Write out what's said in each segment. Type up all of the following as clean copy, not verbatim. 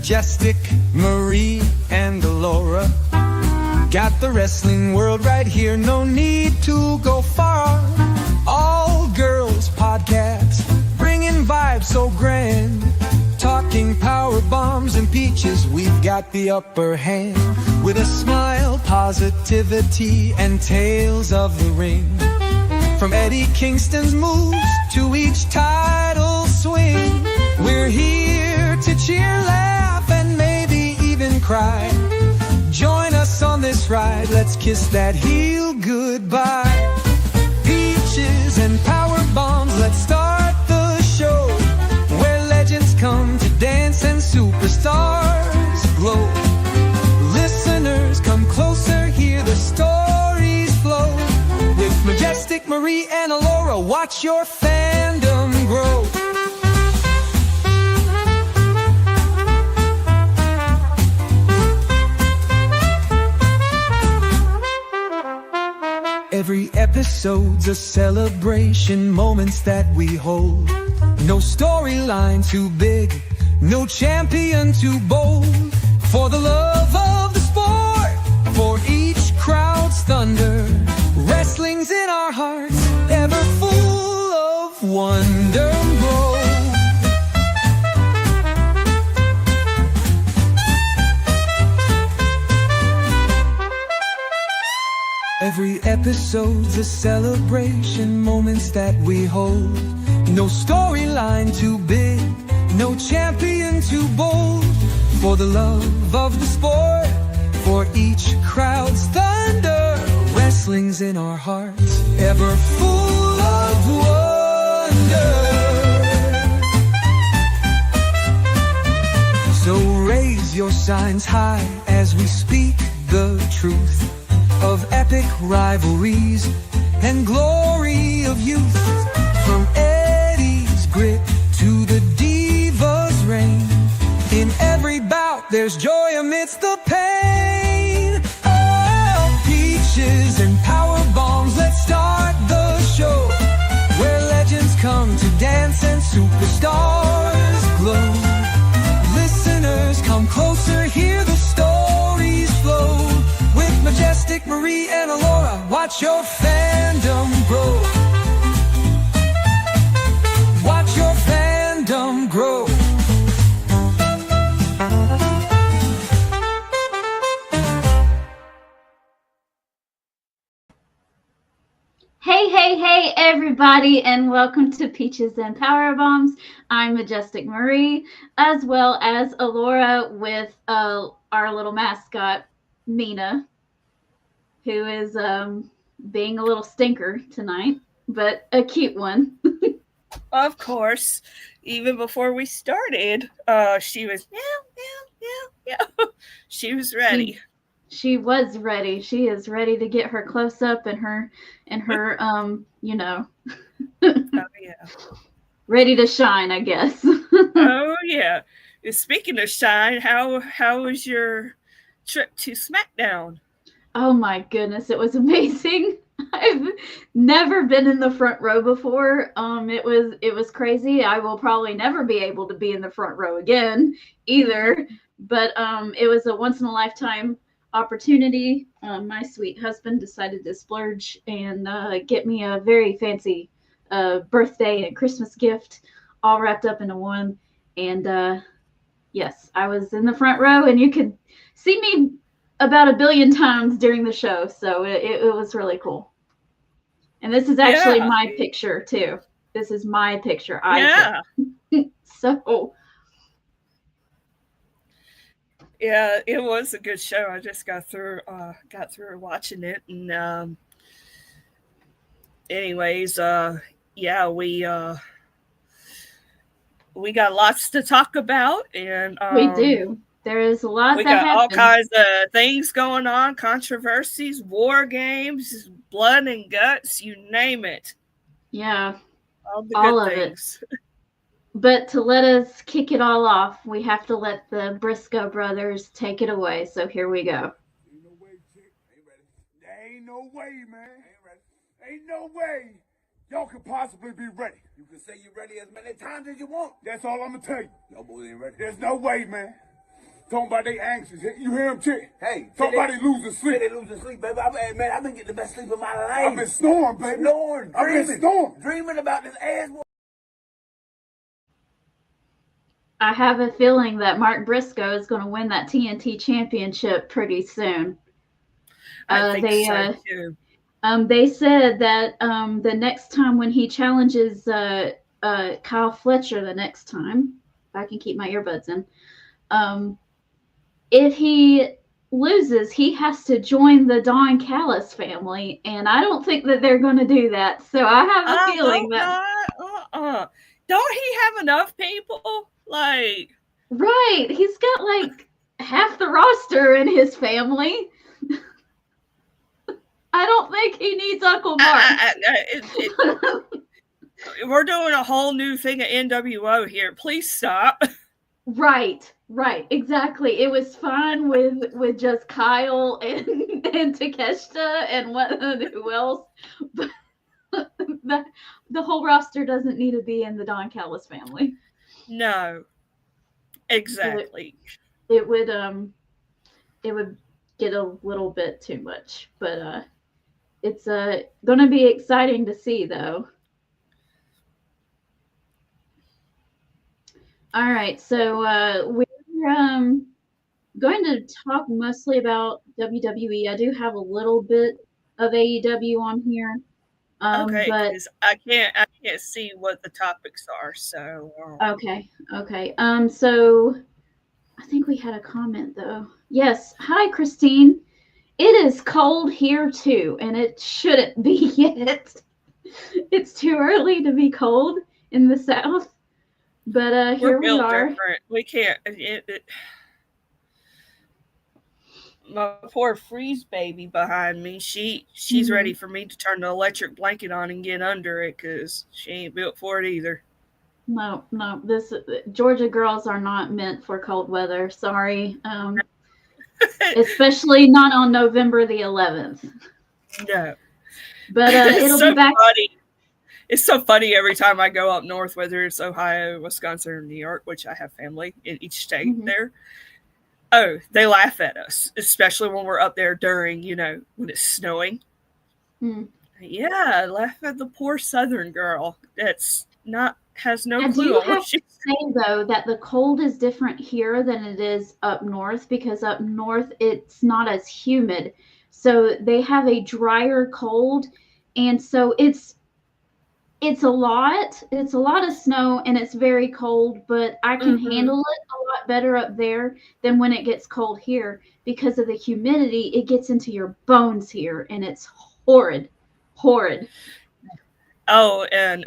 Majestic, Marie, and Alora. Got the wrestling world right here, no need to go far. All girls podcast, bringing vibes so grand. Talking power bombs and peaches, we've got the upper hand. With a smile, positivity, and tales of the ring. From Eddie Kingston's moves to each title swing, we're here to cheer, laugh, and maybe even cry. Join us on this ride, let's kiss that heel goodbye. Peaches and power bombs, let's start the show, where legends come to dance and superstars glow. Listeners, come closer, hear the stories flow. With Majestic, Marie, and Alora, watch your fandom grow. Every episode's a celebration, moments that we hold. No storyline too big, no champion too bold. For the love of the sport, for each crowd's thunder, wrestling's in our hearts, ever full of wonder. Grow. Every episode's a celebration, moments that we hold. No storyline too big, no champion too bold. For the love of the sport, for each crowd's thunder, wrestling's in our hearts, ever full of wonder. So raise your signs high as we speak the truth of epic rivalries and glory of youth. From Eddie's grit to the diva's reign, in every bout there's joy amidst the pain. Oh, peaches and power bombs, let's start the show, where legends come to dance and superstars glow. Listeners, come closer, hear the stories flow. With Majestic, Marie, and Alora, watch your fandom grow. Watch your fandom grow. Hey, everybody, and welcome to Peaches and Power Bombs. I'm Majestic Marie, as well as Alora, with our little mascot, Mina, who is being a little stinker tonight, but a cute one. Of course, even before we started, she was meow. She was ready. She was ready. She is ready to get her close up and her you know. Oh yeah. Ready to shine, I guess. Oh yeah. Speaking of shine, how was your trip to SmackDown? Oh my goodness, it was amazing. I've never been in the front row before. It was crazy. I will probably never be able to be in the front row again either. But it was a once in a lifetime opportunity. My sweet husband decided to splurge and get me a very fancy birthday and Christmas gift, all wrapped up into one. And yes, I was in the front row, and you could see me about 1 billion times during the show, so it was really cool. And this is actually my picture too. This is my picture. So yeah, it was a good show. I just got through watching it, and anyways, we got lots to talk about, and we do. There is a lot we that got happened. all kinds of things going on, controversies, war games, blood and guts, you name it. Yeah, all of things. It. But to let us kick it all off, we have to let the Briscoe brothers take it away. So here we go. Ain't no way, chick. Ain't ready. There ain't no way, man. Ain't ready. Ain't no way y'all could possibly be ready. You can say you're ready as many times as you want. That's all I'm gonna tell you. Y'all boys ain't ready. There's no way, man. Talking about they anxious. You hear him, chick? Hey, Talking about they losing sleep. They losing sleep, baby. Man, I've been getting the best sleep of my life. I've been snoring, baby. Snoring, I've been snoring. dreaming about this ass. I have a feeling that Mark Briscoe is going to win that TNT championship pretty soon. I think so too. They said that the next time when he challenges Kyle Fletcher the next time, if I can keep my earbuds in, if he loses, he has to join the Don Callis family, and I don't think that they're going to do that. So I have a feeling that don't he have enough people? Like, right, he's got like half the roster in his family. I don't think he needs Uncle Mark. We're doing a whole new thing at NWO here. Please stop. Right, exactly. It was fine with just Kyle and Takeshita and who else, but the whole roster doesn't need to be in the Don Callis family. No, exactly. It would get a little bit too much, but it's going to be exciting to see, though. All right, so we're going to talk mostly about WWE. I do have a little bit of AEW on here. Okay, but because I can't see what the topics are. So okay. So I think we had a comment though. Yes, hi Christine. It is cold here too, and it shouldn't be yet. It's too early to be cold in the South. But here we are. Different. We can't. My poor freeze baby behind me. She's ready for me to turn the electric blanket on and get under it because she ain't built for it either. No. This Georgia girls are not meant for cold weather. Sorry. Especially not on November the 11th. No. But it'll be back. Funny. It's so funny every time I go up north, whether it's Ohio, Wisconsin, or New York, which I have family in each state there. Oh, they laugh at us, especially when we're up there during, when it's snowing. Yeah, laugh at the poor Southern girl that's has no clue on what she's saying. Though that the cold is different here than it is up north, because up north it's not as humid, so they have a drier cold, and so it's a lot of snow and it's very cold, but I can handle it a lot better up there than when it gets cold here because of the humidity. It gets into your bones here and it's horrid. Oh, and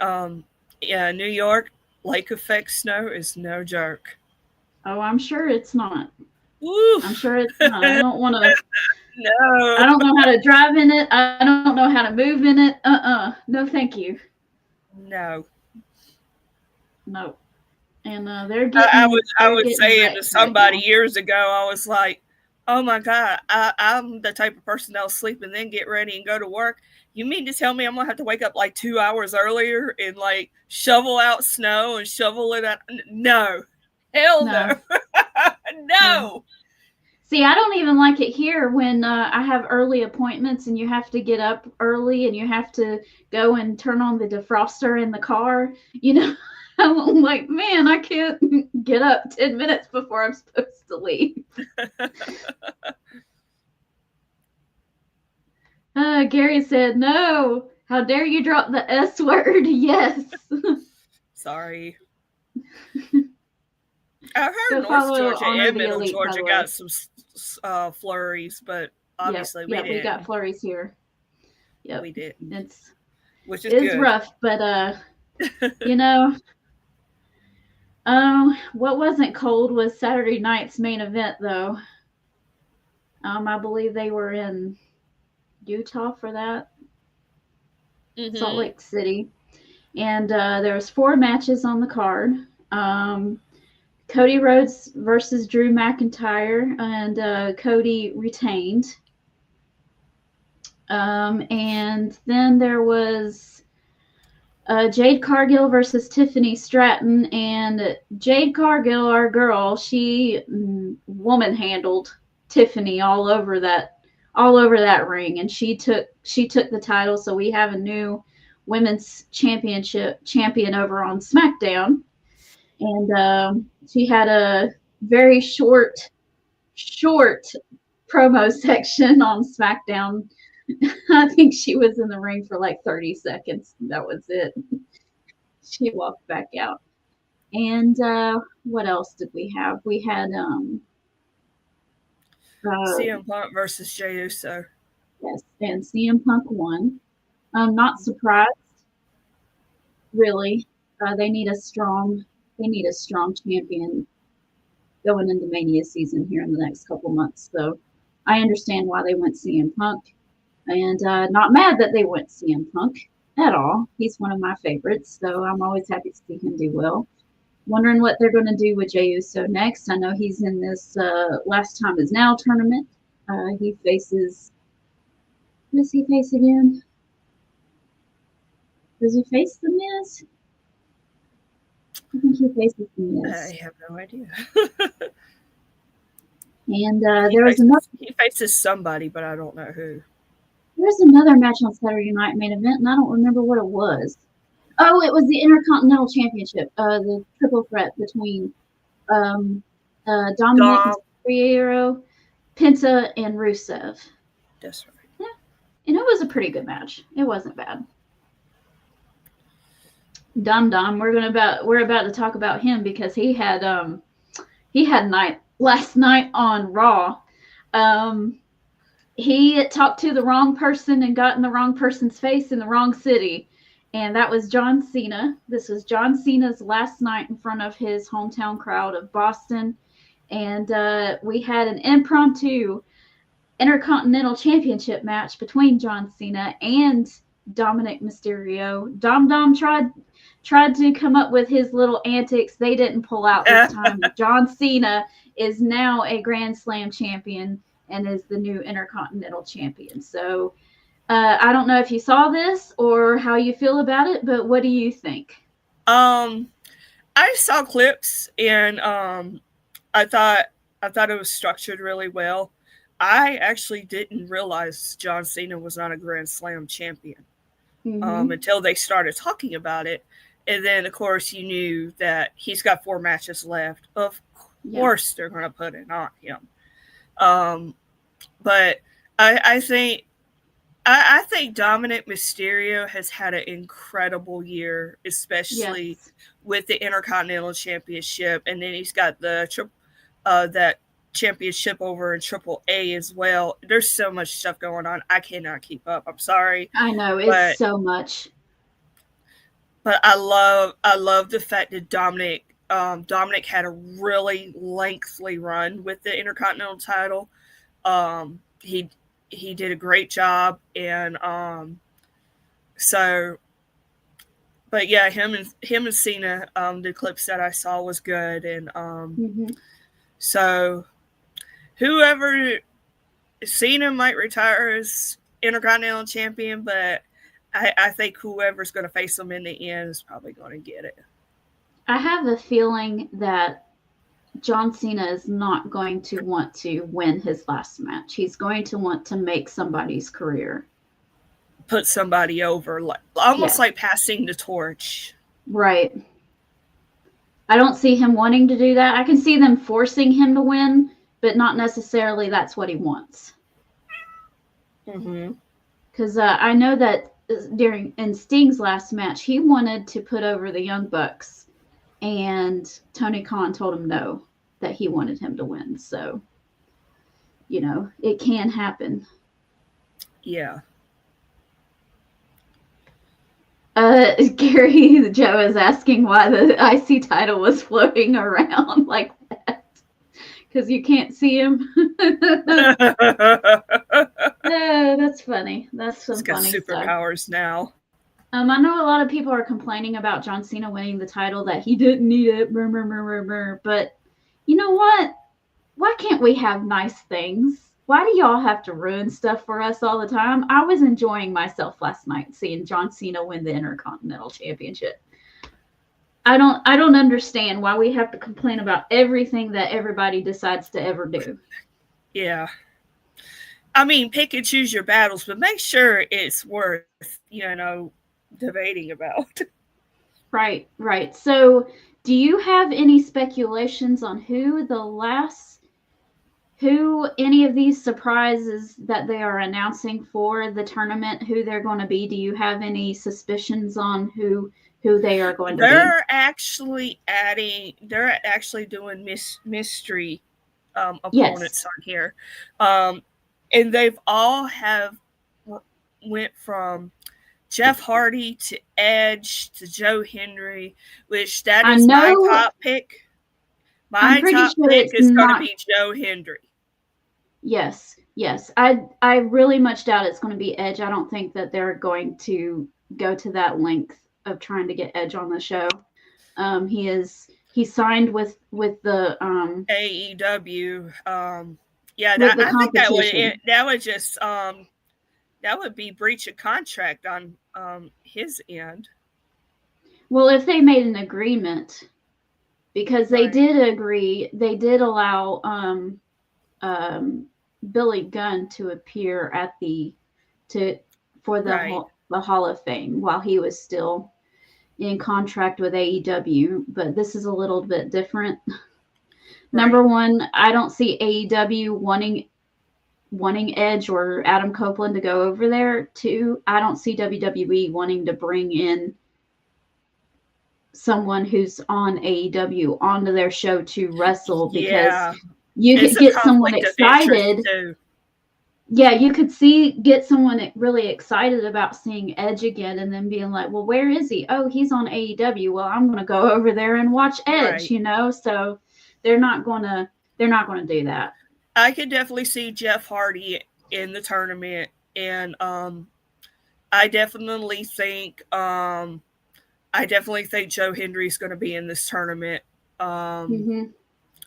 New York, lake effect snow is no joke. Oh, I'm sure it's not. Oof. I'm sure it's not. I don't want to. No. I don't know how to drive in it. I don't know how to move in it. No, thank you. No. And they're getting. I was saying to somebody years ago, I was like, "Oh my God, I'm the type of person that'll sleep and then get ready and go to work. You mean to tell me I'm gonna have to wake up like 2 hours earlier and like shovel out snow and shovel it out? No, hell no, no." See, I don't even like it here when I have early appointments and you have to get up early and you have to go and turn on the defroster in the car. I'm like, man, I can't get up 10 minutes before I'm supposed to leave. Gary said, no, how dare you drop the S word? Yes. Sorry. I heard North Georgia and Middle Georgia got some flurries, but obviously we didn't. We got flurries here. Yep. We didn't. It's good. Rough, but what wasn't cold was Saturday night's main event, though. I believe they were in Utah for that. Salt Lake City. And there was 4 matches on the card. Cody Rhodes versus Drew McIntyre, and Cody retained. And then there was Jade Cargill versus Tiffany Stratton, and Jade Cargill, our girl, she woman handled Tiffany all over that ring, and she took the title. So we have a new women's champion over on SmackDown, and she had a very short promo section on SmackDown. I think she was in the ring for like 30 seconds. That was it. She walked back out. And what else did we have? We had CM Punk versus Jey Uso. Yes, and CM Punk won. I'm not surprised, really. They need a strong champion going into Mania season here in the next couple months. So I understand why they went CM Punk. And not mad that they went CM Punk at all. He's one of my favorites, so I'm always happy to see him do well. Wondering what they're going to do with Jey Uso next. I know he's in this Last Time Is Now tournament. He faces... Who does he face again? Does he face The Miz? I think he faces The Miz. I have no idea. And there was another... He faces somebody, but I don't know who. There's another match on Saturday Night Main Event, and I don't remember what it was. Oh, it was the Intercontinental Championship, the triple threat between Dominic Mysterio, Penta, and Rusev. That's right. Yeah, and it was a pretty good match. It wasn't bad. Dum Dum, we're about to talk about him because he had last night on Raw. He talked to the wrong person and got in the wrong person's face in the wrong city. And that was John Cena. This was John Cena's last night in front of his hometown crowd of Boston. And we had an impromptu Intercontinental Championship match between John Cena and Dominic Mysterio. Dom Dom tried to come up with his little antics. They didn't pull out this time. John Cena is now a Grand Slam champion and is the new Intercontinental Champion. So I don't know if you saw this or how you feel about it, but what do you think? I saw clips and I thought it was structured really well. I actually didn't realize John Cena was not a Grand Slam champion until they started talking about it. And then, of course, you knew that he's got 4 matches left. Of course, they're going to put it on him. But I think Dominic Mysterio has had an incredible year, especially with the Intercontinental Championship, and then he's got the that championship over in AAA as well. There's so much stuff going on. I cannot keep up. I'm sorry. I know it's so much. But I love the fact that Dominic had a really lengthy run with the Intercontinental title. He did a great job, and but yeah, him and Cena, the clips that I saw was good, and so whoever Cena might retire as Intercontinental Champion, but I think whoever's going to face him in the end is probably going to get it. I have a feeling that John Cena is not going to want to win his last match. He's going to want to make somebody's career. Put somebody over, almost like passing the torch. Right. I don't see him wanting to do that. I can see them forcing him to win, but not necessarily that's what he wants. Because I know that in Sting's last match, he wanted to put over the Young Bucks, and Tony Khan told him no, that he wanted him to win. So, it can happen. Yeah. Gary Joe is asking why the IC title was floating around like that. Because you can't see him. That's funny. That's some funny stuff. He's got superpowers now. I know a lot of people are complaining about John Cena winning the title, that he didn't need it, but you know what? Why can't we have nice things? Why do y'all have to ruin stuff for us all the time? I was enjoying myself last night seeing John Cena win the Intercontinental Championship. I don't understand why we have to complain about everything that everybody decides to ever do. Yeah. I mean, pick and choose your battles, but make sure it's worth, debating about. Right. So, do you have any speculations on who any of these surprises that they are announcing for the tournament, who they're going to be? Do you have any suspicions on who they are going to be? They're actually doing mystery opponents on here. And they've all went from Jeff Hardy to Edge to Joe Henry, which that is my top pick. My top pick is going to be Joe Henry. Yes. I really much doubt it's going to be Edge. I don't think that they're going to go to that length of trying to get Edge on the show. He signed with the AEW. I think that would be breach of contract on his end. Well, if they made an agreement, because they did agree, they did allow Billy Gunn to appear for the Hall of Fame while he was still in contract with AEW, but this is a little bit different. Right. Number one, I don't see AEW wanting Edge or Adam Copeland to go over there. Two, I don't see WWE wanting to bring in someone who's on AEW onto their show to wrestle, because you could get someone excited. Yeah, you could get someone really excited about seeing Edge again, and then being like, well, where is he? Oh, he's on AEW. Well, I'm going to go over there and watch Edge, So they're not going to do that. I could definitely see Jeff Hardy in the tournament, and I definitely think Joe Henry's going to be in this tournament.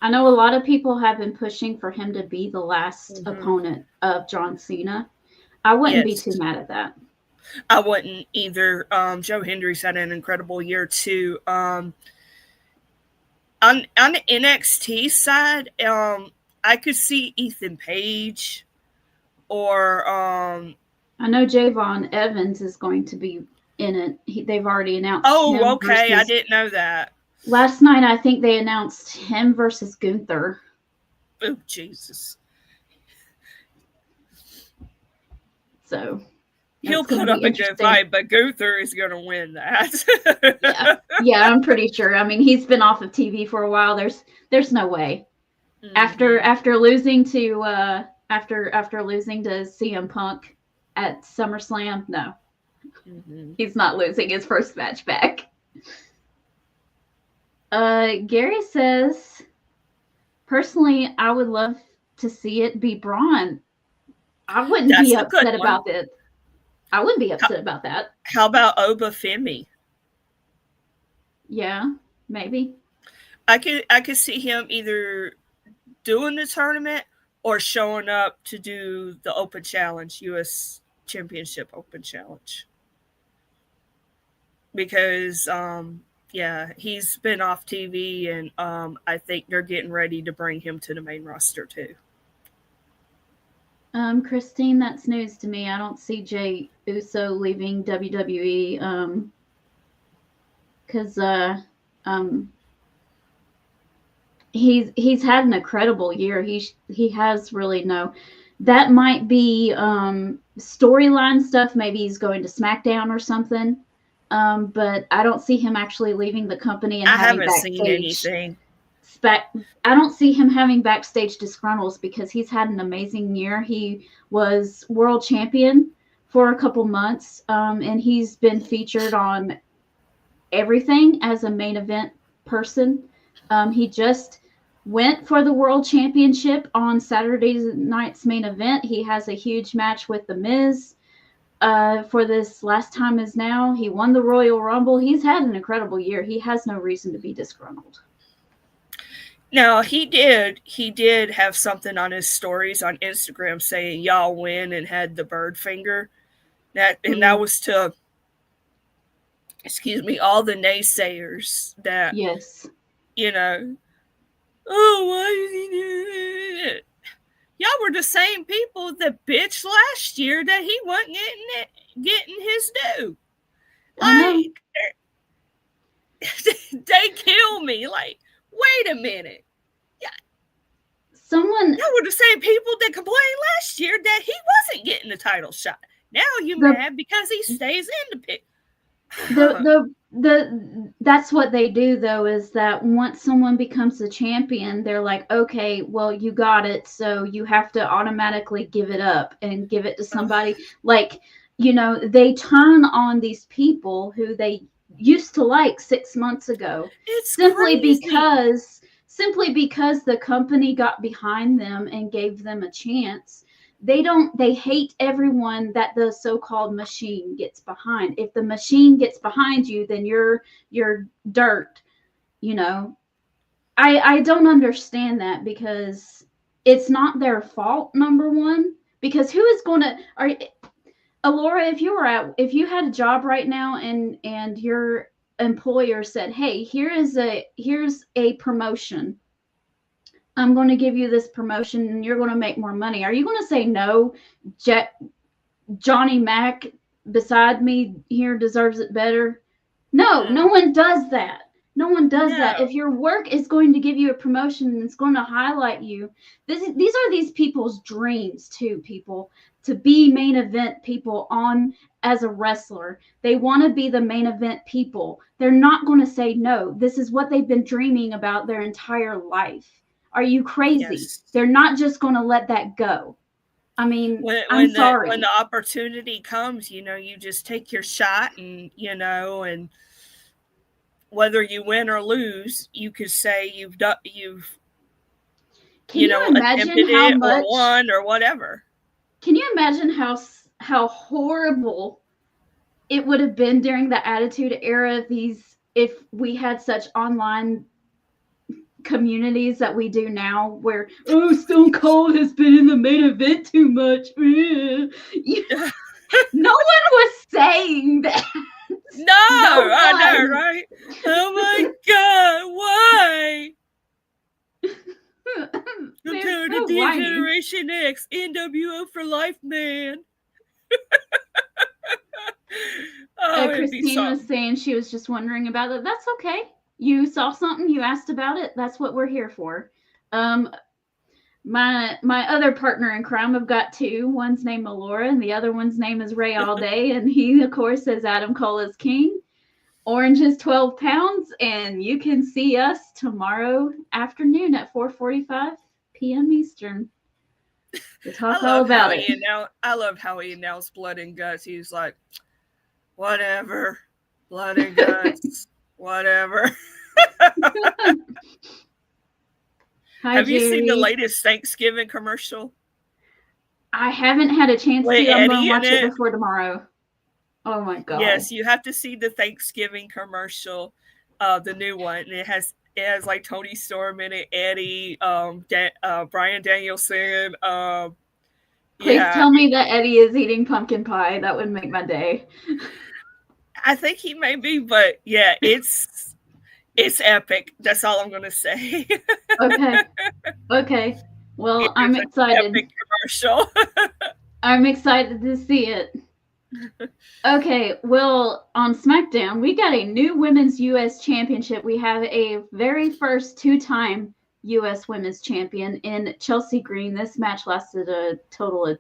I know a lot of people have been pushing for him to be the last opponent of John Cena. I wouldn't be too mad at that. I wouldn't either. Joe Henry's had an incredible year too. On the NXT side, I could see Ethan Page, or I know Javon Evans is going to be in it. They've already announced. Oh, okay. I didn't know that. Last night, I think they announced him versus Gunther. Oh, Jesus. So he'll put up a good fight, but Gunther is going to win that. yeah, I'm pretty sure. I mean, he's been off of TV for a while. There's no way. Mm-hmm. After losing to CM Punk at SummerSlam, no, he's not losing his first match back. Gary says, personally, I would love to see it be Braun. I wouldn't be upset about it. I wouldn't be upset about that. How about Obafemi? Yeah, maybe. I could see him either doing the tournament or showing up to do the Open Challenge, U.S. Championship Open Challenge. Because, he's been off TV, and I think they're getting ready to bring him to the main roster too. Christine, that's news to me. I don't see Jey Uso leaving WWE because he's had an incredible year. He has really that might be storyline stuff. Maybe he's going to SmackDown or something. But I don't see him actually leaving the company and having backstage. I haven't seen anything. I don't see him having backstage disgruntles because he's had an amazing year. He was world champion for a couple months, and he's been featured on everything as a main event person. He just went for the world championship on Saturday night's main event. He has a huge match with The Miz. For this last time is now. He won the Royal Rumble. He's had an incredible year. He has no reason to be disgruntled. Now he did have something on his stories on Instagram saying y'all win and had the bird finger. That was to, excuse me, all the naysayers that, Yes. you know, oh, why did he do it? Y'all were the same people that bitched last year that he wasn't getting his due. Like, they kill me. Like, wait a minute. Someone. Y'all were the same people that complained last year that he wasn't getting the title shot. Now you mad because he stays in the pick. That's what they do, though, is that once someone becomes a champion, they're like, okay, well, you got it, so you have to automatically give it up and give it to somebody. Like, they turn on these people who they used to like 6 months ago. It's simply crazy. because the company got behind them and gave them a chance. They hate everyone that the so-called machine gets behind. If the machine gets behind you, then you're dirt. I don't understand that, because it's not their fault, number one, because who is going to Alora, if you had a job right now and your employer said, hey, here's a promotion, I'm going to give you this promotion and you're going to make more money, are you going to say no? Johnny Mac beside me here deserves it better? No, no one does that. No one does that. If your work is going to give you a promotion and it's going to highlight you, these are these people's dreams too, people, to be main event people on as a wrestler. They want to be the main event people. They're not going to say no. This is what they've been dreaming about their entire life. Are you crazy? Yes. They're not just going to let that go. I mean, I'm sorry. When the opportunity comes, you just take your shot, and and whether you win or lose, you could say you've attempted it or won or whatever. Can you imagine how horrible it would have been during the Attitude Era if we had such online communities that we do now, where Stone Cold has been in the main event too much. No one was saying that. No, I know, right? Oh my God, why? I'm tired of Generation X, NWO for life, man. Christine was saying she was just wondering about it. That's okay. You saw something, you asked about it. That's what we're here for. My other partner in crime, I've got two. One's named Alora, and the other one's name is Ray All Day. And he, of course, says Adam Cole is king. Orange is 12 pounds, and you can see us tomorrow afternoon at 4:45 p.m. Eastern. To talk all about it. I loved how he announced Blood and Guts. He was like, whatever, Blood and Guts, whatever. Have you seen the latest Thanksgiving commercial? I haven't had a chance to. I'm going to watch it before tomorrow. Oh my God. Yes, you have to see the Thanksgiving commercial, the new one. And it has like Tony Storm in it, Eddie, Bryan Danielson. Please tell me that Eddie is eating pumpkin pie. That would make my day. I think he may be, but yeah, it's epic. That's all I'm gonna say. Okay. Well, I'm excited. Epic commercial. I'm excited to see it. Okay, well, on SmackDown, we got a new Women's U.S. Championship. We have a very first two-time U.S. Women's Champion in Chelsea Green. This match lasted a total of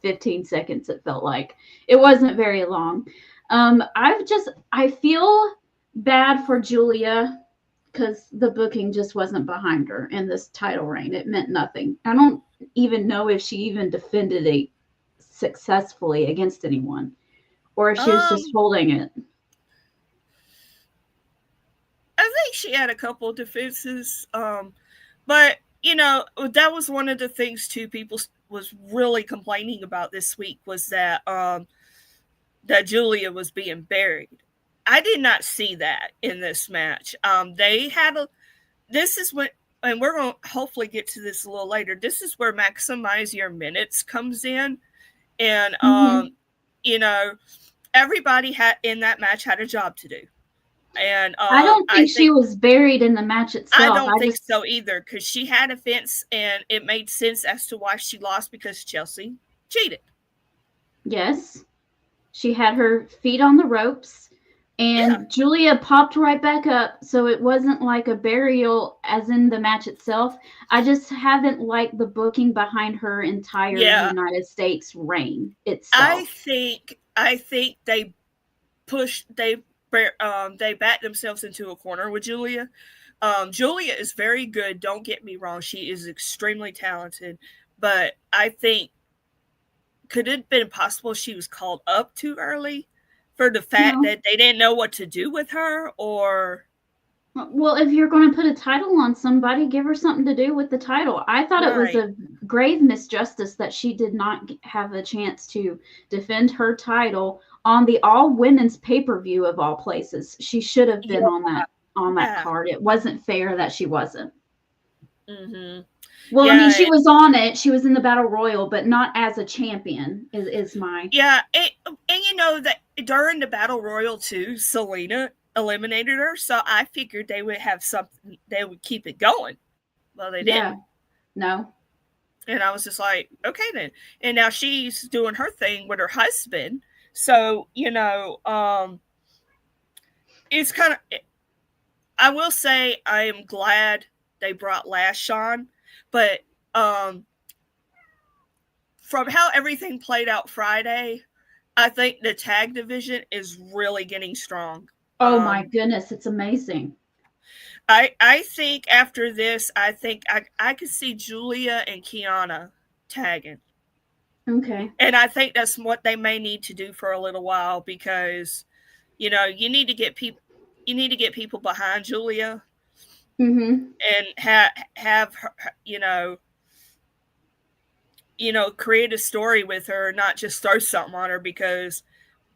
15 seconds, it felt like. It wasn't very long. I feel bad for Julia, because the booking just wasn't behind her in this title reign. It meant nothing. I don't even know if she even defended it successfully against anyone, or if she was just holding it. I think she had a couple of defenses, but that was one of the things too people was really complaining about this week, was that that Julia was being buried. I did not see that in this match. They had this is when and we're going to hopefully get to this a little later. This is where maximize your minutes comes in. And, you know, everybody in that match had a job to do. And I don't think she was buried in the match itself. I don't think so either, because she had a fence, and it made sense as to why she lost, because Chelsea cheated. Yes. She had her feet on the ropes, and Julia popped right back up, so it wasn't like a burial as in the match itself. I just haven't liked the booking behind her entire United States reign itself. I think they backed themselves into a corner with Julia. Julia is very good, don't get me wrong. She is extremely talented, but I think, could it have been possible she was called up too early for the fact that they didn't know what to do with her? Or, well, if you're going to put a title on somebody, give her something to do with the title. I thought it was a grave misjustice that she did not have a chance to defend her title on the all-women's pay-per-view of all places. She should have been on that card. It wasn't fair that she wasn't. Well, I mean, she was on it. She was in the Battle Royal, but not as a champion, is my... Yeah, and you know that during the Battle Royal, too, Selena eliminated her, so I figured they would have something, they would keep it going. Well, they didn't. No. And I was just like, okay, then. And now she's doing her thing with her husband, so, you know, it's kind of... I will say I am glad they brought Lash on. But from how everything played out Friday, I think the tag division is really getting strong. Oh my goodness, it's amazing. I think after this, I think I could see Julia and Kiana tagging. Okay. And I think that's what they may need to do for a little while, because, you know, you need to get people behind Julia. And have her, you know, create a story with her, not just throw something on her, because,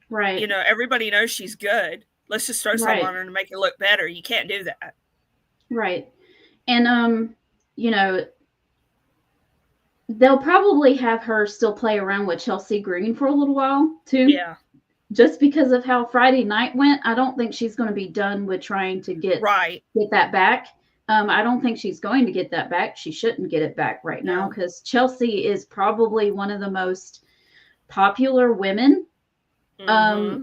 you know, everybody knows she's good. Let's just throw something on her to make it look better. You can't do that. Right. And, you know, they'll probably have her still play around with Chelsea Green for a little while, too. Yeah. Just because of how Friday night went, I don't think she's going to be done with trying to get that back. I don't think she's going to get that back. She shouldn't get it back right now, because Chelsea is probably one of the most popular women.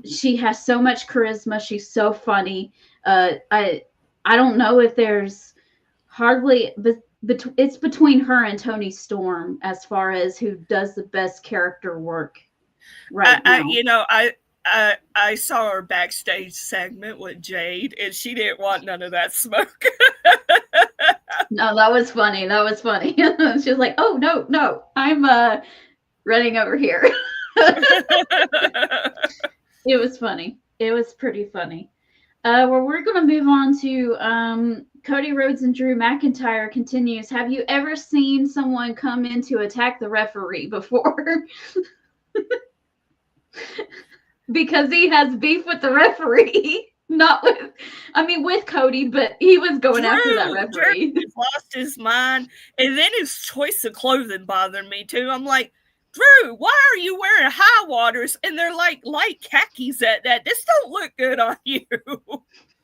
She has so much charisma. She's so funny. I don't know if there's hardly, but it's between her and Toni Storm as far as who does the best character work right now. You know, I saw her backstage segment with Jade, and she didn't want none of that smoke. No, that was funny. That was funny. She was like, "Oh no, I'm running over here." It was funny. It was pretty funny. Well, we're going to move on to Cody Rhodes and Drew McIntyre continues. Have you ever seen someone come in to attack the referee before? Because he has beef with the referee. Not with Cody, but he was going after that referee. Drew lost his mind. And then his choice of clothing bothered me too. I'm like, Drew, why are you wearing high waters? And they're like light khakis at that. This don't look good on you.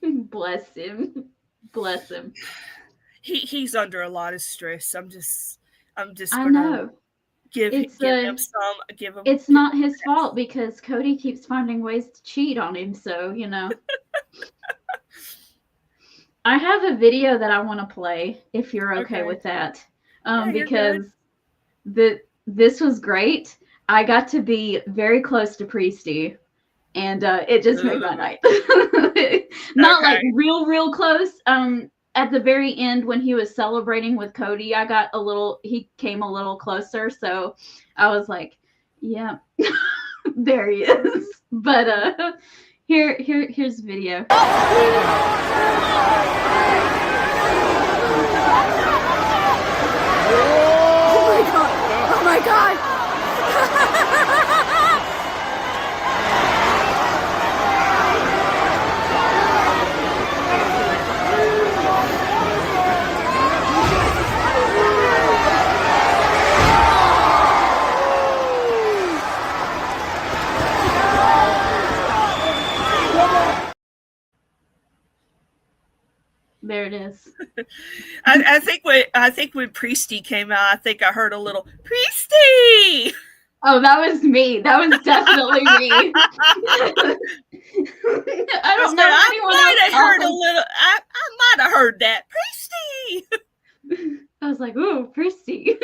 Bless him. Bless him. He's under a lot of stress. I'm just I know. Give him some. It's not his fault, because Cody keeps finding ways to cheat on him. So, you know. I have a video that I want to play, if you're okay with that. Because this was great. I got to be very close to Preslee, and it just made my night. Not like real close. At the very end, when he was celebrating with Cody, he came a little closer. So I was like, yeah, there he is. But here's the video. Oh my God. There it is. I think when Preslee came out, I think I heard a little Preslee. Oh, that was me. That was definitely me. I don't know if anyone I might else have heard saw a little. I might have heard that Preslee. I was like, ooh, Preslee.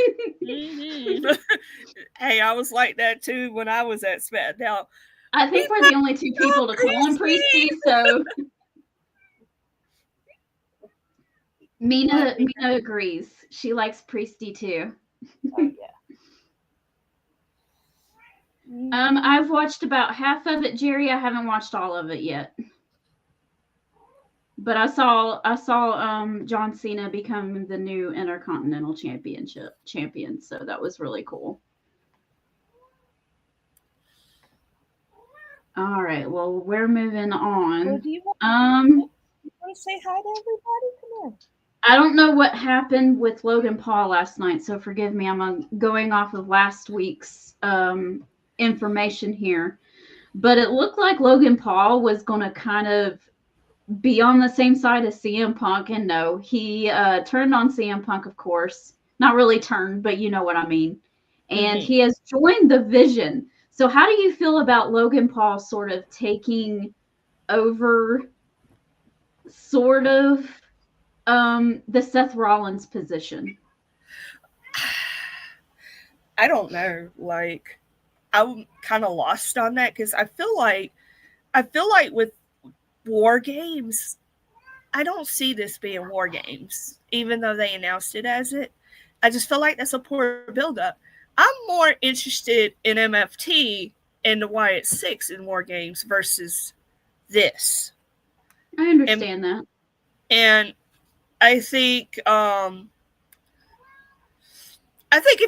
Hey, I was like that too when I was at SmackDown. I think we're the only two people to call him Preslee, so Mina agrees. She likes Preslee too. Oh, yeah. I've watched about half of it, Jerry. I haven't watched all of it yet. But I saw John Cena become the new Intercontinental champion, so that was really cool. All right, well, we're moving on. Well, do you want to say hi to everybody? Come on. I don't know what happened with Logan Paul last night, so forgive me. I'm going off of last week's information here. But it looked like Logan Paul was going to kind of be on the same side as CM Punk, and no, he turned on CM Punk, of course. Not really turned, but you know what I mean. And he has joined the Vision. So how do you feel about Logan Paul sort of taking over sort of the Seth Rollins position? I don't know. Like, I'm kind of lost on that because I feel like with War Games, I don't see this being War Games, even though they announced it as it. I just feel like that's a poor buildup. I'm more interested in MFT and the Wyatt Six in War Games versus this. I understand that. And I think if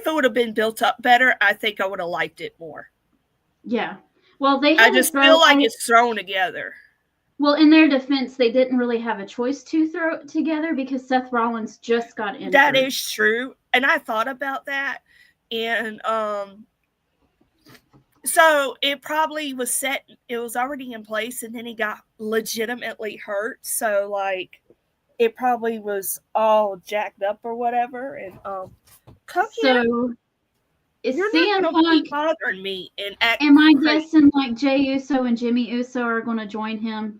it would have been built up better, I think I would have liked it more. Yeah. Well, I just feel like it's thrown together. Well, in their defense, they didn't really have a choice to throw it together because Seth Rollins just got injured. That is true. And I thought about that. And so it probably was set. It was already in place. And then he got legitimately hurt. So, like, it probably was all jacked up or whatever. And so is you're CM not gonna Punk be bothering me and act am I crazy. guessing like Jey Uso and Jimmy Uso are going to join him?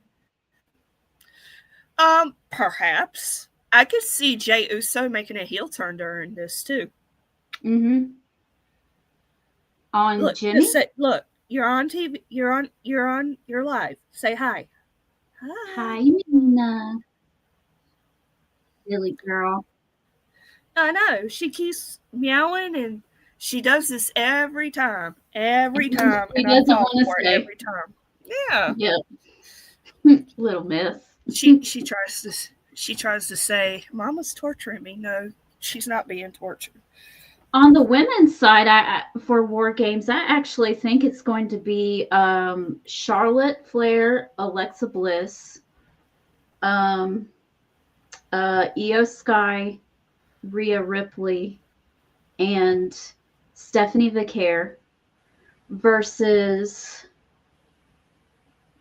Perhaps. I could see Jey Uso making a heel turn during this too. Mm-hmm. On Look, Jimmy? Look, you're on TV. You're live. Say hi. Hi, Mina. Silly girl. I know. She keeps meowing and she does this every time. Every time. She and I doesn't fall want to for it stay. every time. Yeah. Yep. Little miss. She tries to say, Mama's torturing me. No, she's not being tortured. On the women's side, I for War Games, I actually think it's going to be Charlotte Flair, Alexa Bliss, Io Sky, Rhea Ripley, and Stephanie Vaquer versus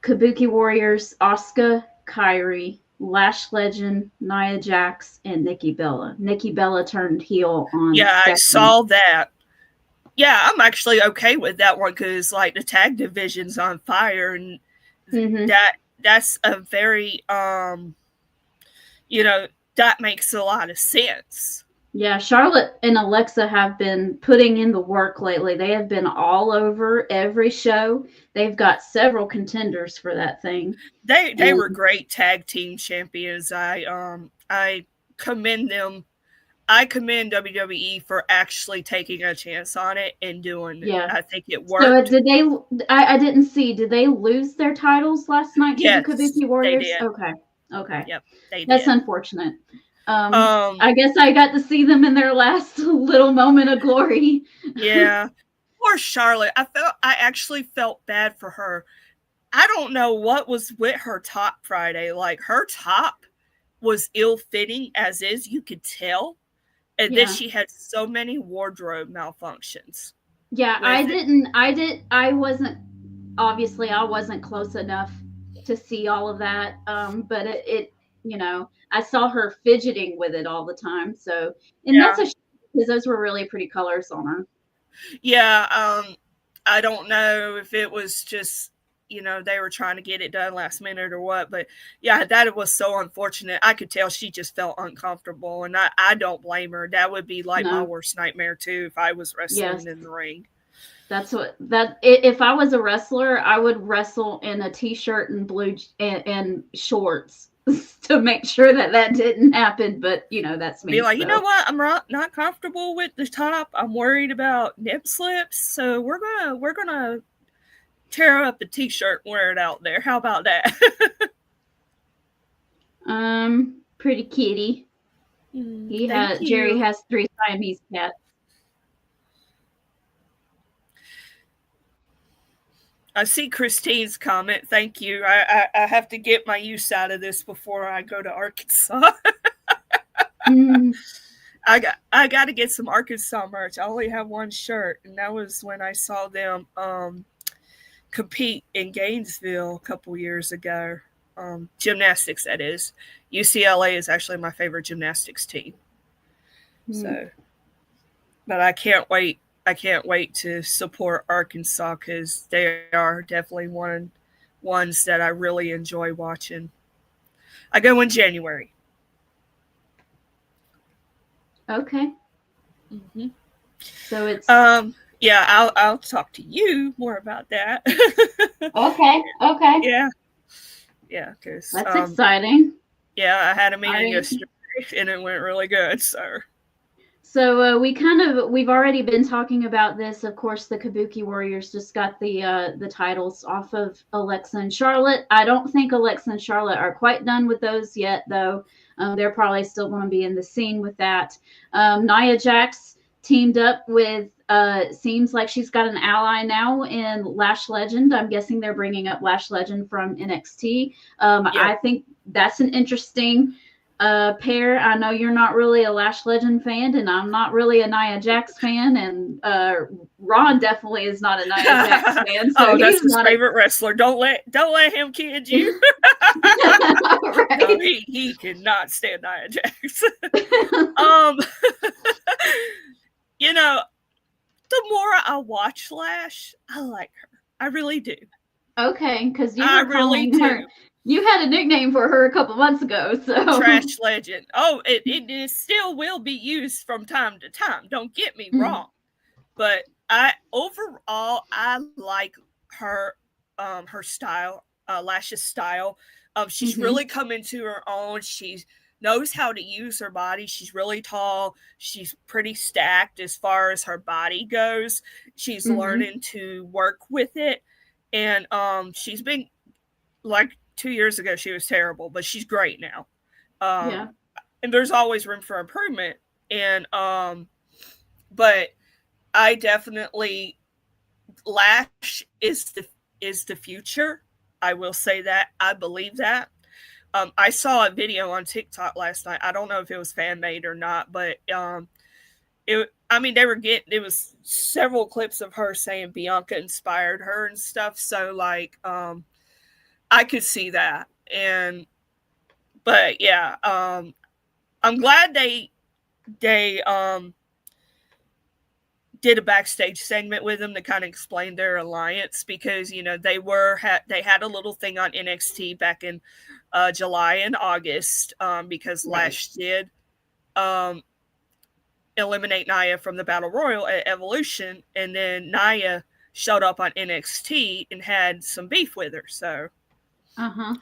Kabuki Warriors, Asuka, Kairi, Lash Legend, Nia Jax, and Nikki Bella. Nikki Bella turned heel on Yeah, Stephanie. I saw that. Yeah, I'm actually okay with that one because, like, the tag division's on fire, and that's a very, that makes a lot of sense. Yeah, Charlotte and Alexa have been putting in the work lately. They have been all over every show. They've got several contenders for that thing. They were great tag team champions. I commend them. I commend WWE for actually taking a chance on it and doing it. I think it worked. So did they? I didn't see. Did they lose their titles last night to the Kabuki Warriors? They did. Okay. Yep, they did. That's unfortunate. I guess I got to see them in their last little moment of glory. Yeah. Poor Charlotte. I actually felt bad for her. I don't know what was with her top Friday. Like, her top was ill-fitting as is, you could tell. And then she had so many wardrobe malfunctions. Yeah, I wasn't obviously I wasn't close enough to see all of that. But it I saw her fidgeting with it all the time. So, and Yeah. that's a shame because those were really pretty colors on her. Yeah, I don't know if it was just, they were trying to get it done last minute or what, but yeah, that was so unfortunate. I could tell she just felt uncomfortable, and I don't blame her. That would be like my worst nightmare too if I was wrestling in the ring. If I was a wrestler, I would wrestle in a t-shirt and blue and shorts to make sure that didn't happen. But that's me. Be like, you know what? I'm not comfortable with the top. I'm worried about nip slips, so we're gonna tear up the t-shirt and wear it out there. How about that? Pretty kitty. Jerry has 3 Siamese cats. I see Christine's comment. Thank you. I have to get my use out of this before I go to Arkansas. I got to get some Arkansas merch. I only have one shirt, and that was when I saw them compete in Gainesville a couple years ago. Gymnastics, that is. UCLA is actually my favorite gymnastics team. So, but I can't wait. I can't wait to support Arkansas because they are definitely ones that I really enjoy watching. I go in January. Okay. Mm-hmm. So it's yeah. I'll talk to you more about that. Okay. Yeah. Because that's exciting. Yeah, I had a meeting yesterday and it went really good. So we've already been talking about this. Of course, the Kabuki Warriors just got the titles off of Alexa and Charlotte. I don't think Alexa and Charlotte are quite done with those yet, though. They're probably still going to be in the scene with that. Nia Jax teamed up with, seems like she's got an ally now in Lash Legend. I'm guessing they're bringing up Lash Legend from NXT. I think that's an interesting pair. I know you're not really a Lash Legend fan, and I'm not really a Nia Jax fan, and Ron definitely is not a Nia Jax fan. So that's his favorite wrestler. Don't let him kid you. Right. No, he cannot stand Nia Jax. The more I watch Lash, I like her. I really do. Okay, because you were calling her. You had a nickname for her a couple months ago, so Trash Legend. Oh, it still will be used from time to time. Don't get me wrong, but overall I like her style, Lash's style. She's really come into her own. She knows how to use her body. She's really tall. She's pretty stacked as far as her body goes. She's learning to work with it, and she's been like. 2 years ago, she was terrible, but she's great now. And there's always room for improvement. And, but I definitely, Lash is the future. I will say that. I believe that. I saw a video on TikTok last night. I don't know if it was fan made or not, but, it was several clips of her saying Bianca inspired her and stuff. So like, I could see that. But yeah, I'm glad they did a backstage segment with them to kind of explain their alliance because, they had a little thing on NXT back in July and August because Lash did eliminate Nia from the Battle Royal at Evolution. And then Nia showed up on NXT and had some beef with her. So. Now,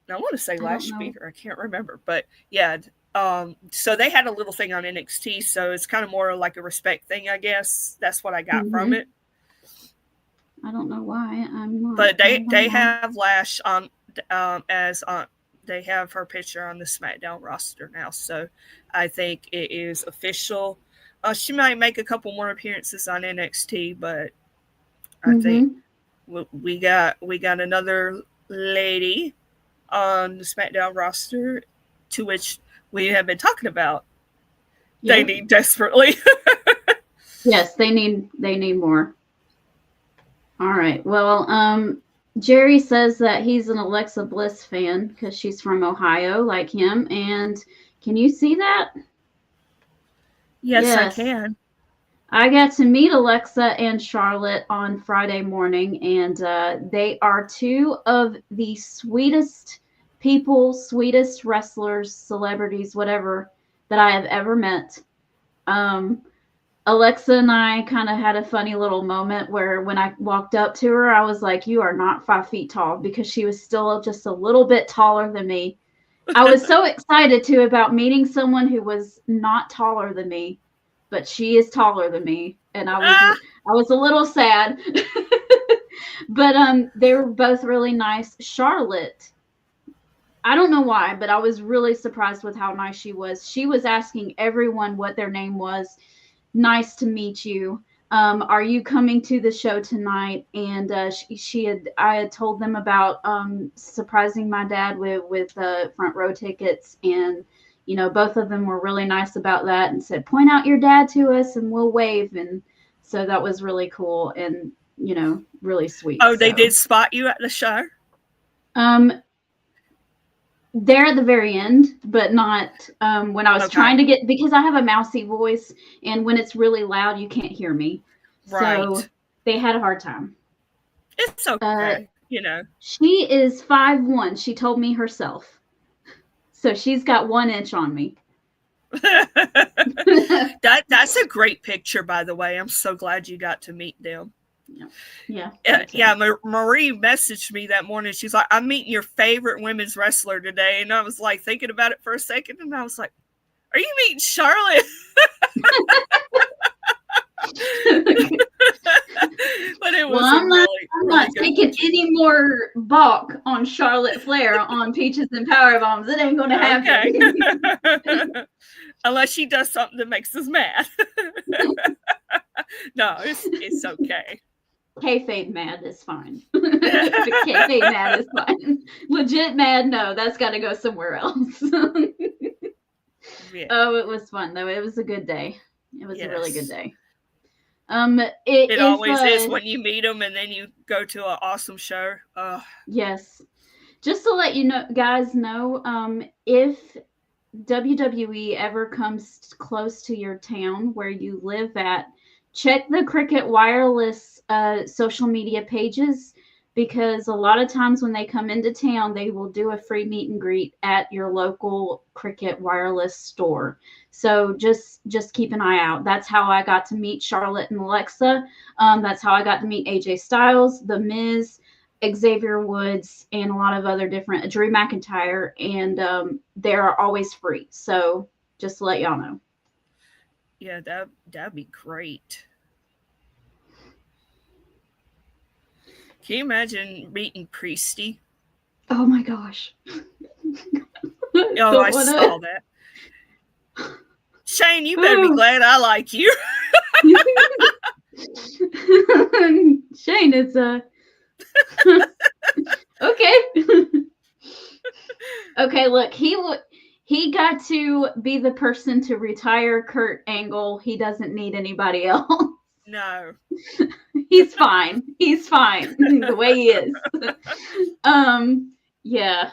I want to say Lash beat her. I can't remember, but yeah. So they had a little thing on NXT, so it's kind of more like a respect thing, I guess. That's what I got from it. I don't know why I'm not. But they have Lash on they have her picture on the SmackDown roster now, so I think it is official. She might make a couple more appearances on NXT, but I think we got another lady on the SmackDown roster to which we have been talking about. They need desperately. Yes, they need more. All right. Well, Jerry says that he's an Alexa Bliss fan because she's from Ohio, like him. And can you see that? Yes, I can. I got to meet Alexa and Charlotte on Friday morning, and they are two of the sweetest people, sweetest wrestlers, celebrities, whatever, that I have ever met. Alexa and I kind of had a funny little moment where when I walked up to her, I was like, "You are not 5 feet tall," because she was still just a little bit taller than me. I was so excited too about meeting someone who was not taller than me, but she is taller than me, and I was a little sad. But they were both really nice. Charlotte, I don't know why, but I was really surprised with how nice she was. She was asking everyone what their name was. Nice to meet you. Are you coming to the show tonight? And I had told them about surprising my dad with front row tickets, and both of them were really nice about that and said, "Point out your dad to us and we'll wave." And so that was really cool and really sweet. Oh, they did spot you at the show? There at the very end, but not when I was trying to get, because I have a mousy voice, and when it's really loud, you can't hear me. Right. So they had a hard time. It's okay, She is 5'1". She told me herself. So she's got 1 inch on me. That's a great picture, by the way. I'm so glad you got to meet them. Yeah. Marie messaged me that morning. She's like, "I'm meeting your favorite women's wrestler today." And I was like thinking about it for a second, and I was like, "Are you meeting Charlotte?" But it was I'm not good taking any more balk on Charlotte Flair on Peaches and Power Bombs. It ain't gonna happen. Okay. Unless she does something that makes us mad. No, it's okay. Kayfabe mad is fine. Kayfabe mad is fine. Legit mad, no, that's got to go somewhere else. Yeah. Oh, it was fun though. It was a good day. It was a really good day. It always is when you meet them and then you go to an awesome show. Yes. Just to let you guys know, if WWE ever comes close to your town where you live at, check the Cricket Wireless social media pages, because a lot of times when they come into town, they will do a free meet and greet at your local Cricket Wireless store. So just keep an eye out. That's how I got to meet Charlotte and Alexa. That's how I got to meet AJ Styles, The Miz, Xavier Woods, and a lot of other different, Drew McIntyre, and they're always free. So just to let y'all know. Yeah, that'd be great. Can you imagine meeting Preslee? Oh my gosh. I saw that. Shane, you better be glad I like you. Shane is okay. Okay, look, he got to be the person to retire Kurt Angle. He doesn't need anybody else. No. He's fine. He's fine the way he is. Yeah.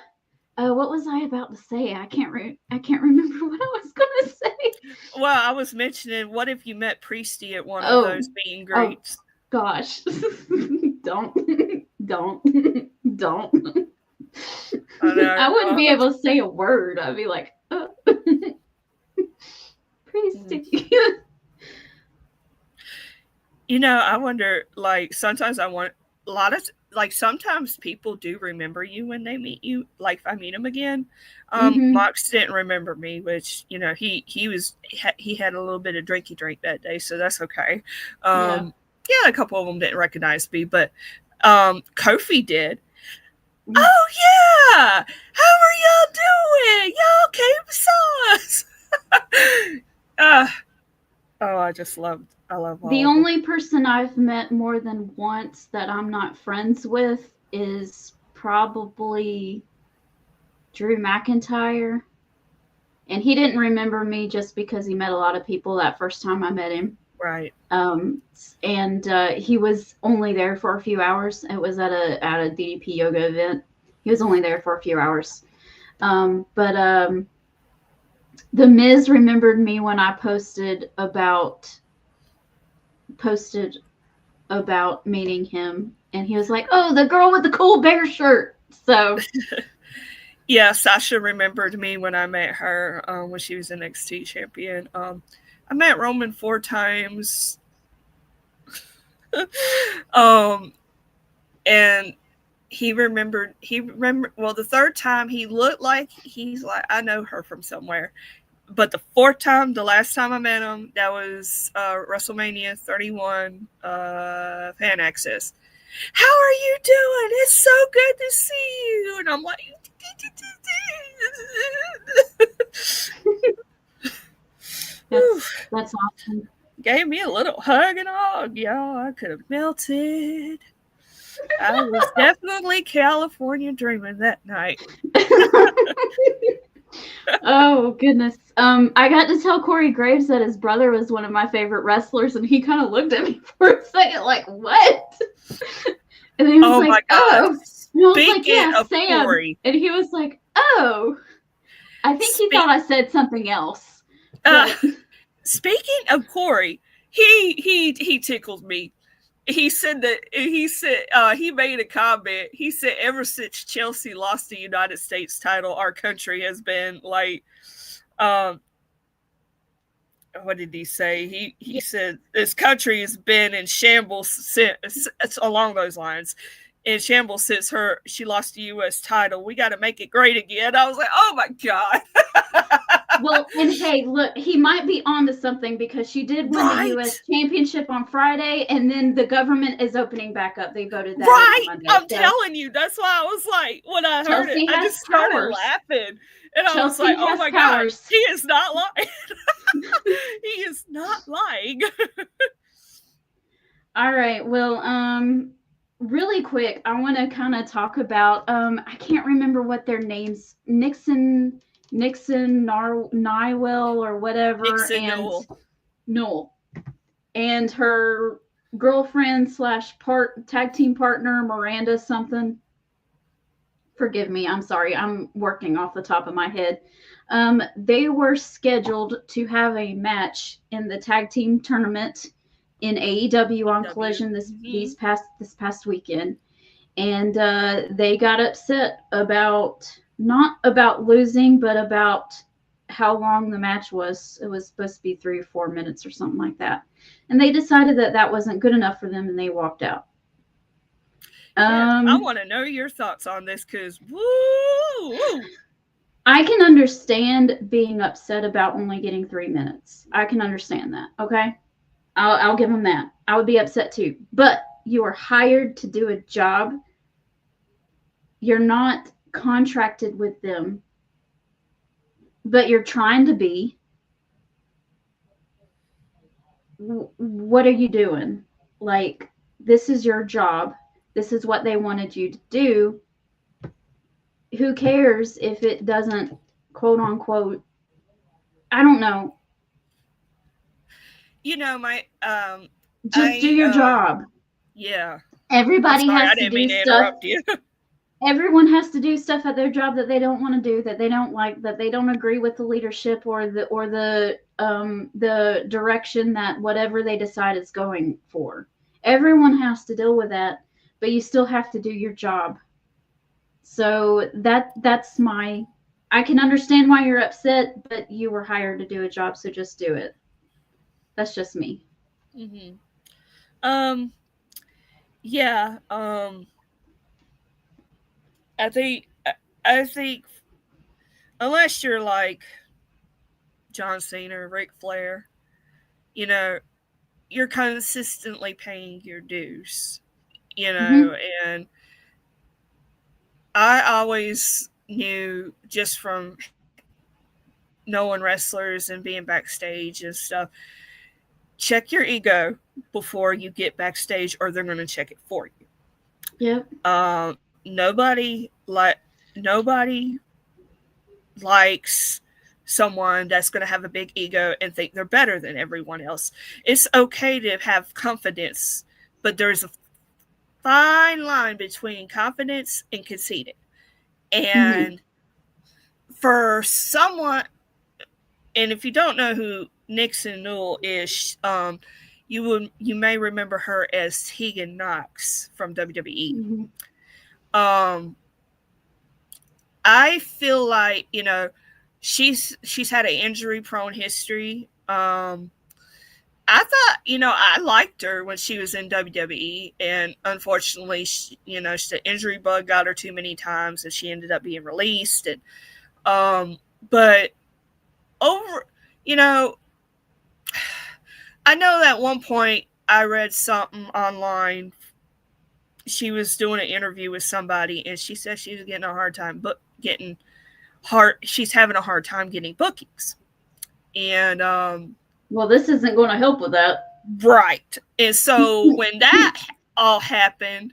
What was I about to say? I can't remember what I was gonna say. Well, I was mentioning, what if you met Preslee at one of those meet and greets? Oh, gosh. Don't. I wouldn't be able to say a word. I'd be like, Preslee. I wonder, like, sometimes sometimes people do remember you when they meet you, like if I meet him again. Mox didn't remember me, which, he had a little bit of drinky drink that day, so that's okay. A couple of them didn't recognize me, but Kofi did. Oh yeah, how are y'all doing? Y'all came sauce. I love all the of them. only person I've met more than once that I'm not friends with is probably Drew McIntyre. And he didn't remember me just because he met a lot of people that first time I met him. Right. And he was only there for a few hours. It was at a DDP yoga event. He was only there for a few hours. But The Miz remembered me when I posted about meeting him, and he was like, "Oh, the girl with the cool bear shirt." So yeah, Sasha remembered me when I met her when she was NXT champion. I met Roman 4 times. And he remembered, well, the 3rd time he looked like, he's like, I know her from somewhere. But the 4th time, the last time I met him, that was WrestleMania 31 Fan Access. How are you doing? It's so good to see you. And I'm like, that's awesome. Gave me a little hug and hug, y'all. I could have melted. I was definitely California dreaming that night. Oh goodness. I got to tell Corey Graves that his brother was one of my favorite wrestlers, and he kind of looked at me for a second like, what? And then he was like, oh. And I was like, yeah, Sam. Corey. And he was like, oh. I think he thought I said something else. Speaking of Corey, he tickled me. He said he made a comment. He said, ever since Chelsea lost the United States title, our country has been like, what did he say? He said this country has been in shambles since, it's along those lines, in shambles since she lost the U.S. title. We got to make it great again. I was like, oh my God. Well, and hey, look, he might be onto something, because she did win the U.S. championship on Friday, and then the government is opening back up. They voted that right. on Monday, I'm telling you, that's why I was like, when I heard it, I just started laughing, and I was like, oh my God, he is not lying. He is not lying. All right. Well, really quick, I want to kind of talk about, I can't remember what their names, Nixon Nywell or whatever, Nixon and Noel, and her girlfriend / tag team partner, Miranda something. Forgive me, I'm sorry, I'm working off the top of my head. They were scheduled to have a match in the tag team tournament in AEW on Collision this past weekend, and they got upset about, not about losing, but about how long the match was. It was supposed to be 3 or 4 minutes or something like that, and they decided that wasn't good enough for them, and they walked out. I want to know your thoughts on this, because woo! I can understand being upset about only getting 3 minutes. I can understand that. Okay, I'll give them that. I would be upset too. But you are hired to do a job. You're not contracted with them, but you're trying to be. What are you doing? Like, this is your job. This is what they wanted you to do. Who cares if it doesn't, quote unquote, I don't know. You know, just do your job. Yeah. Everybody has to do stuff. Everyone has to do stuff at their job that they don't want to do, that they don't like, that they don't agree with the leadership or the direction that whatever they decide is going for. Everyone has to deal with that, but you still have to do your job. So that's I can understand why you're upset, but you were hired to do a job, so just do it. That's just me. Mm-hmm. Yeah. I think unless you're like John Cena or Ric Flair, you know, you're consistently paying your dues, you know, and I always knew, just from knowing wrestlers and being backstage and stuff, check your ego before you get backstage, or they're going to check it for you. Yep. Nobody likes someone that's going to have a big ego and think they're better than everyone else. It's okay to have confidence, but there's a fine line between confidence and conceited. And for someone, and if you don't know who Nixon Newell is, you may remember her as Tegan Knox from WWE. I feel like, you know, she's had an injury prone history. I thought, you know, I liked her when she was in WWE, and unfortunately, the injury bug got her too many times, and she ended up being released. And but over, you know, I know that at one point I read something online. She was doing an interview with somebody, and she said she was getting a hard time she's having a hard time getting bookings. And well, this isn't going to help with that. Right. And so when that all happened,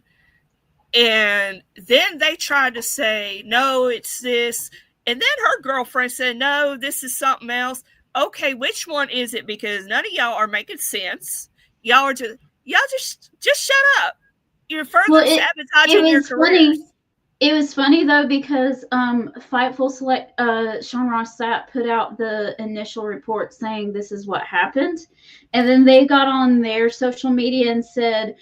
and then they tried to say, no, it's this, and then her girlfriend said, no, this is something else. Okay, which one is it? Because none of y'all are making sense. Y'all just shut up. You're further sabotaging your careers. It was funny though, because Fightful Select, Sean Ross Sapp put out the initial report saying this is what happened, and then they got on their social media and said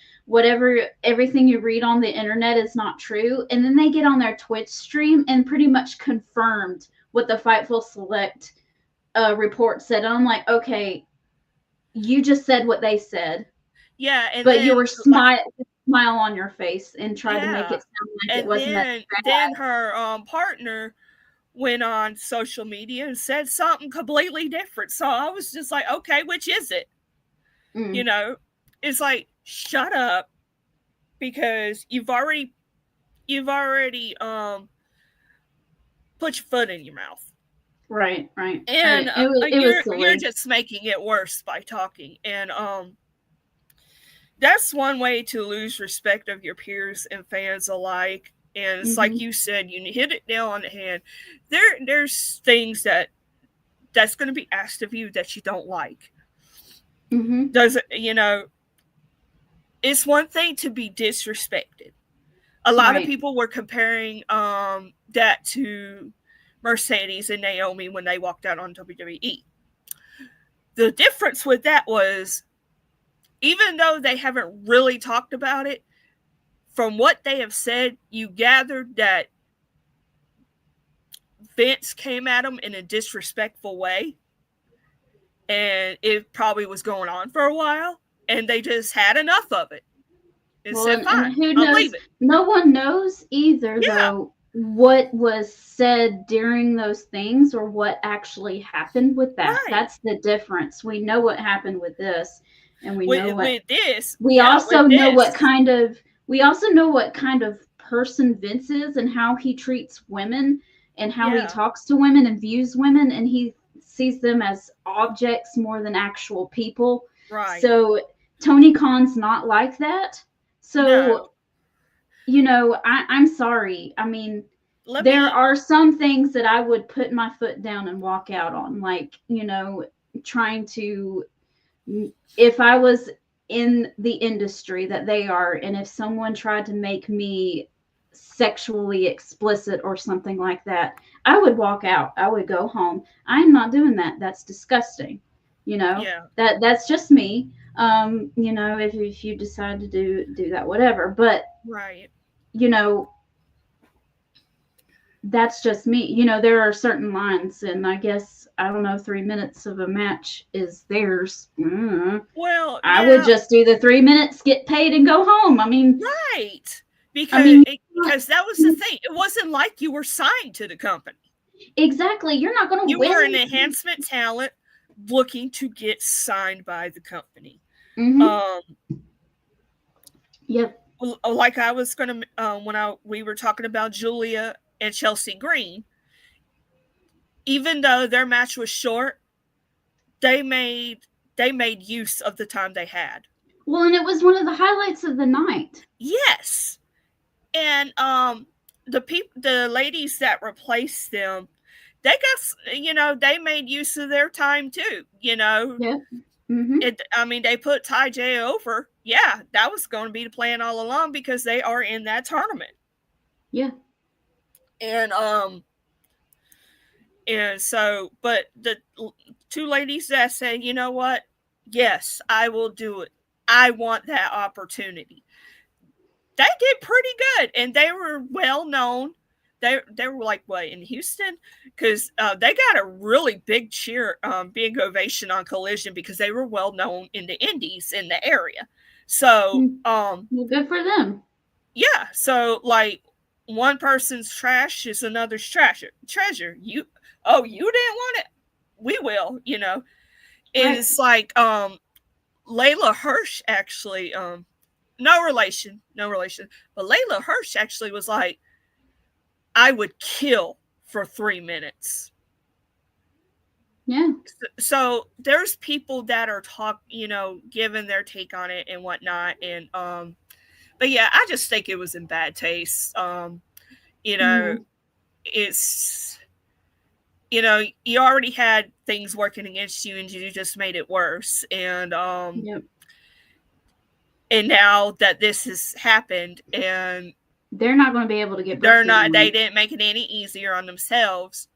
everything you read on the internet is not true, and then they get on their Twitch stream and pretty much confirmed what the Fightful Select report said. And I'm like, okay, you just said what they said. Yeah, but you were smile on your face and tried to make it sound like it wasn't that bad. Then her partner went on social media and said something completely different. So I was just like, okay, which is it? You know, it's like, shut up, because you've already put your foot in your mouth. Right. And you're just making it worse by talking. And that's one way to lose respect of your peers and fans alike. And it's like you said, you hit it nail on the head. There's things that's going to be asked of you that you don't like. Does it, you know, it's one thing to be disrespected. A lot of people were comparing that to Mercedes and Naomi when they walked out on WWE. The difference with that was, even though they haven't really talked about it, from what they have said, you gathered that Vince came at them in a disrespectful way, and it probably was going on for a while, and they just had enough of it and said, fine, I'll leave it. No one knows either, though, what was said during those things or what actually happened with that. That's the difference. We know what happened with this. And we know what this. We also know what kind of person Vince is, and how he treats women, and how he talks to women and views women, and he sees them as objects more than actual people. Right. So Tony Khan's not like that. So you know, I'm sorry. I mean, there are some things that I would put my foot down and walk out on, like, you know, trying to. If I was in the industry that they are, and if someone tried to make me sexually explicit or something like that, I would walk out. I would go home. I'm not doing that. That's disgusting. You know, that's just me. You know, if you decide to do that, whatever. But you know, that's just me. You know, there are certain lines, and I guess, I don't know, 3 minutes of a match is theirs. Well, I would just do the 3 minutes, get paid, and go home. I mean, because that was the thing. It wasn't like you were signed to the company. Exactly. You're not going to win. You were an enhancement talent looking to get signed by the company. Like I was going to, when we were talking about Julia and Chelsea Green, even though their match was short, they made use of the time they had. Well, and it was one of the highlights of the night. Yes. And the ladies that replaced them they got, they made use of their time too, Yeah. Mm-hmm. They put Ty J over. Yeah, that was going to be the plan all along because they are in that tournament. Yeah. And so, but the two ladies that said, you know what? Yes, I will do it. I want that opportunity. They did pretty good, and they were well known. They were like, what, in Houston? Because they got a really big cheer, big ovation on Collision because they were well known in the indies in the area. So, well, good for them. Yeah. So, like, one person's trash is another's treasure. You didn't want it? We will, And Right. it's like, Layla Hirsch actually, no relation, but Layla Hirsch actually was like, I would kill for 3 minutes. Yeah. So there's people that are giving their take on it and whatnot. And, but yeah, I just think it was in bad taste. It's, you already had things working against you and you just made it worse. And, Yep. And now that this has happened and they're not going to be able to get they didn't make it any easier on themselves.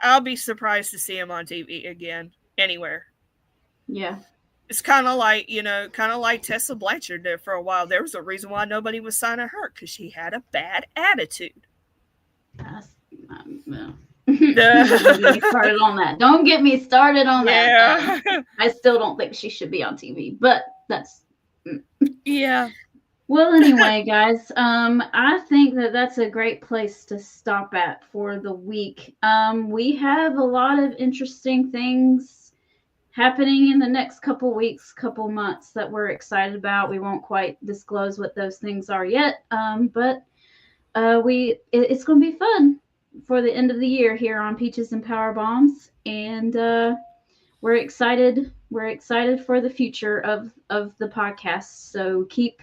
I'll be surprised to see them on TV again, anywhere. Yeah. It's kind of like Tessa Blanchard did for a while. There was a reason why nobody was signing her, because she had a bad attitude. Don't get me started on that. Don't get me started on that. I still don't think she should be on TV, but that's... Yeah. Well, anyway, guys, I think that's a great place to stop at for the week. We have a lot of interesting things happening in the next couple weeks, couple months that we're excited about. We won't quite disclose what those things are yet, but it's going to be fun for the end of the year here on Peaches and Power Bombs, and we're excited. We're excited for the future of the podcast. So keep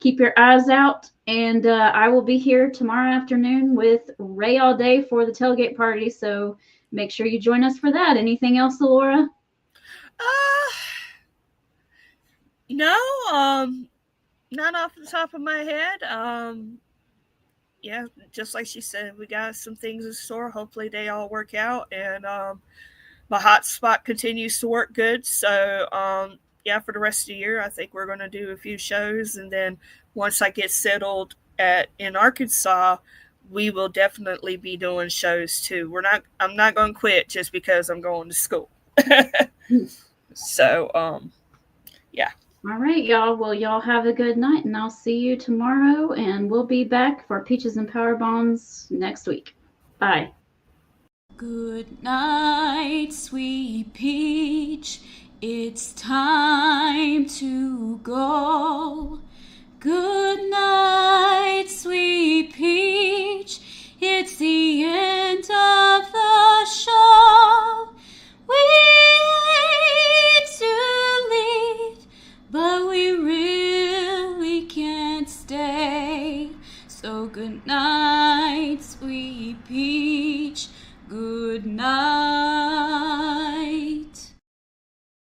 your eyes out, and I will be here tomorrow afternoon with Ray all day for the tailgate party. So make sure you join us for that. Anything else, Alora? No, not off the top of my head. Yeah, just like she said, we got some things in store. Hopefully they all work out, and my hotspot continues to work good. So, yeah, for the rest of the year, I think we're going to do a few shows. And then once I get settled in Arkansas, we will definitely be doing shows too. I'm not going to quit just because I'm going to school. So, yeah. All right, y'all. Well, y'all have a good night, and I'll see you tomorrow. And we'll be back for Peaches and Power Bombs next week. Bye. Good night, sweet peach. It's time to go. Good night, sweet peach. It's the end of the show. We hate to leave, but we really can't stay. So good night, sweet peach. Good night.